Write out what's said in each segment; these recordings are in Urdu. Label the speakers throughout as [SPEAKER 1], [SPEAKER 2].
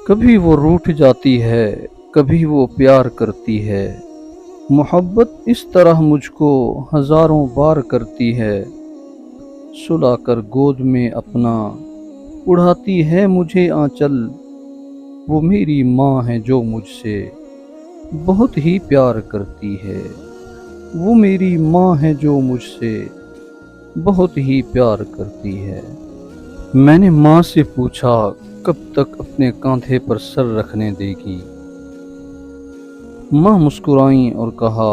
[SPEAKER 1] کبھی وہ روٹھ جاتی ہے، کبھی وہ پیار کرتی ہے۔ محبت اس طرح مجھ کو ہزاروں بار کرتی ہے، سلا کر گود میں اپنا اڑاتی ہے مجھے آنچل۔ وہ میری ماں ہے جو مجھ سے بہت ہی پیار کرتی ہے، وہ میری ماں ہے جو مجھ سے بہت ہی پیار کرتی ہے۔ میں نے ماں سے پوچھا کب تک اپنے کاندھے پر سر رکھنے دے گی؟ ماں مسکرائیں اور کہا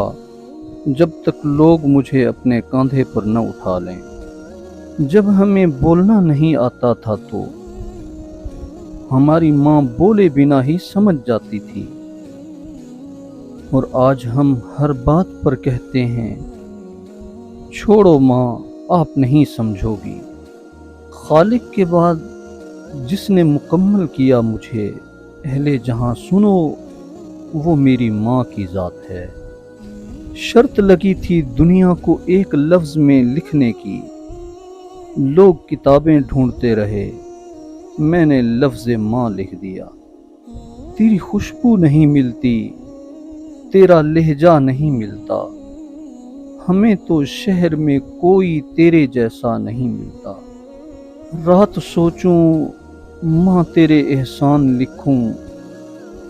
[SPEAKER 1] جب تک لوگ مجھے اپنے کاندھے پر نہ اٹھا لیں۔ جب ہمیں بولنا نہیں آتا تھا تو ہماری ماں بولے بنا ہی سمجھ جاتی تھی، اور آج ہم ہر بات پر کہتے ہیں چھوڑو ماں آپ نہیں سمجھو گی۔ خالق کے بعد جس نے مکمل کیا مجھے، اہل جہاں سنو وہ میری ماں کی ذات ہے۔ شرط لگی تھی دنیا کو ایک لفظ میں لکھنے کی، لوگ کتابیں ڈھونڈتے رہے، میں نے لفظ ماں لکھ دیا۔ تیری خوشبو نہیں ملتی، تیرا لہجہ نہیں ملتا، ہمیں تو شہر میں کوئی تیرے جیسا نہیں ملتا۔ رات سوچوں ماں تیرے احسان لکھوں،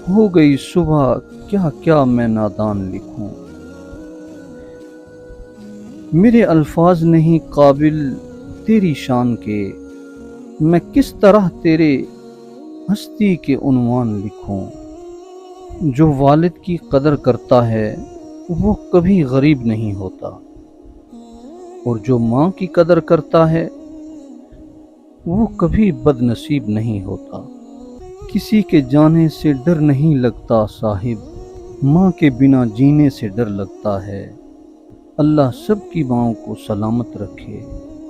[SPEAKER 1] ہو گئی صبح کیا کیا میں نادان لکھوں۔ میرے الفاظ نہیں قابل تیری شان کے، میں کس طرح تیرے ہستی کے عنوان لکھوں۔ جو والد کی قدر کرتا ہے وہ کبھی غریب نہیں ہوتا، اور جو ماں کی قدر کرتا ہے وہ کبھی بد نصیب نہیں ہوتا۔ کسی کے جانے سے ڈر نہیں لگتا صاحب، ماں کے بنا جینے سے ڈر لگتا ہے۔ اللہ سب کی ماؤں کو سلامت رکھے،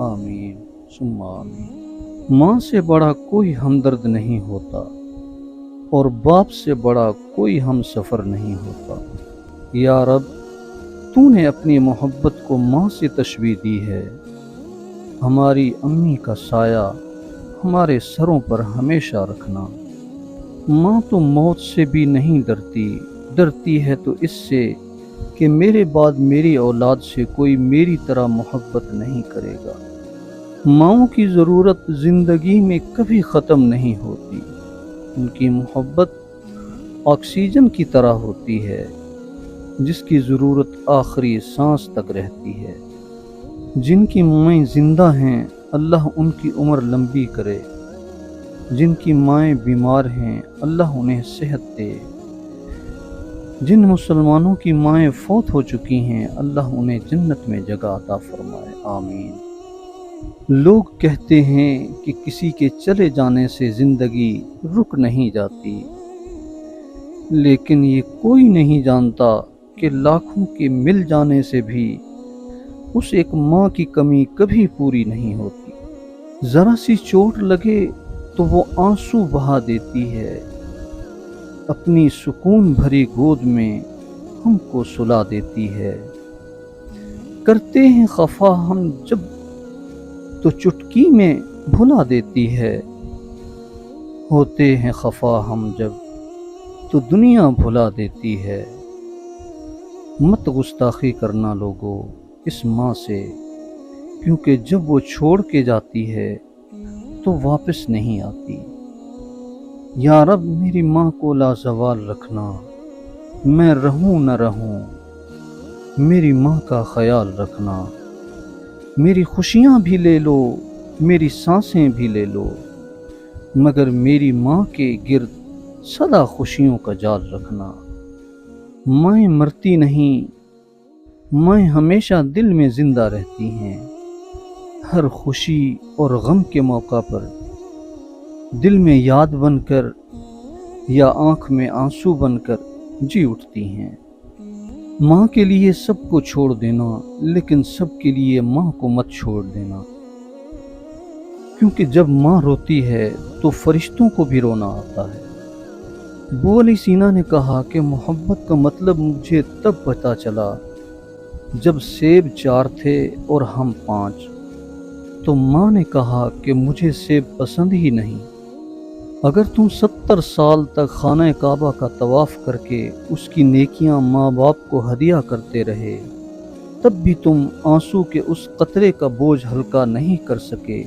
[SPEAKER 1] آمین ثم آمین۔ ماں سے بڑا کوئی ہمدرد نہیں ہوتا، اور باپ سے بڑا کوئی ہم سفر نہیں ہوتا۔ یا رب تو نے اپنی محبت کو ماں سے تشبیہ دی ہے، ہماری امی کا سایہ ہمارے سروں پر ہمیشہ رکھنا۔ ماں تو موت سے بھی نہیں ڈرتی، ڈرتی ہے تو اس سے کہ میرے بعد میری اولاد سے کوئی میری طرح محبت نہیں کرے گا۔ ماؤں کی ضرورت زندگی میں کبھی ختم نہیں ہوتی، ان کی محبت آکسیجن کی طرح ہوتی ہے جس کی ضرورت آخری سانس تک رہتی ہے۔ جن کی مائیں زندہ ہیں اللہ ان کی عمر لمبی کرے، جن کی مائیں بیمار ہیں اللہ انہیں صحت دے، جن مسلمانوں کی مائیں فوت ہو چکی ہیں اللہ انہیں جنت میں جگہ عطا فرمائے، آمین۔ لوگ کہتے ہیں کہ کسی کے چلے جانے سے زندگی رک نہیں جاتی، لیکن یہ کوئی نہیں جانتا کہ لاکھوں کے مل جانے سے بھی اس ایک ماں کی کمی کبھی پوری نہیں ہوتی۔ ذرا سی چوٹ لگے تو وہ آنسو بہا دیتی ہے، اپنی سکون بھری گود میں ہم کو سلا دیتی ہے۔ کرتے ہیں خفا ہم جب تو چٹکی میں بھلا دیتی ہے، ہوتے ہیں خفا ہم جب تو دنیا بھلا دیتی ہے۔ مت گستاخی کرنا لوگو اس ماں سے، کیونکہ جب وہ چھوڑ کے جاتی ہے تو واپس نہیں آتی۔ یا رب میری ماں کو لازوال رکھنا، میں رہوں نہ رہوں میری ماں کا خیال رکھنا۔ میری خوشیاں بھی لے لو، میری سانسیں بھی لے لو، مگر میری ماں کے گرد سدا خوشیوں کا جال رکھنا۔ مائیں مرتی نہیں، مائیں ہمیشہ دل میں زندہ رہتی ہیں، ہر خوشی اور غم کے موقع پر دل میں یاد بن کر یا آنکھ میں آنسو بن کر جی اٹھتی ہیں۔ ماں کے لیے سب کو چھوڑ دینا، لیکن سب کے لیے ماں کو مت چھوڑ دینا، کیونکہ جب ماں روتی ہے تو فرشتوں کو بھی رونا آتا ہے۔ ابو علی سینا نے کہا کہ محبت کا مطلب مجھے تب پتہ چلا جب سیب 4 تھے اور ہم 5، تو ماں نے کہا کہ مجھے سیب پسند ہی نہیں، اگر تم 70 سال تک خانہ کعبہ کا طواف کر کے اس کی نیکیاں ماں باپ کو ہدیہ کرتے رہے، تب بھی تم آنسو کے اس قطرے کا بوجھ ہلکا نہیں کر سکے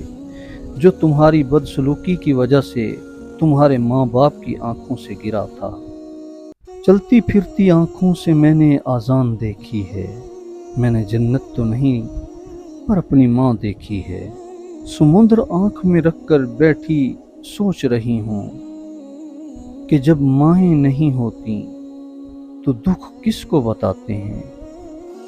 [SPEAKER 1] جو تمہاری بدسلوکی کی وجہ سے تمہارے ماں باپ کی آنکھوں سے گرا تھا۔ چلتی پھرتی آنکھوں سے میں نے آذان دیکھی ہے، میں نے جنت تو نہیں پر اپنی ماں دیکھی ہے۔ سمندر آنکھ میں رکھ کر بیٹھی سوچ رہی ہوں کہ جب مائیں نہیں ہوتی تو دکھ کس کو بتاتے ہیں۔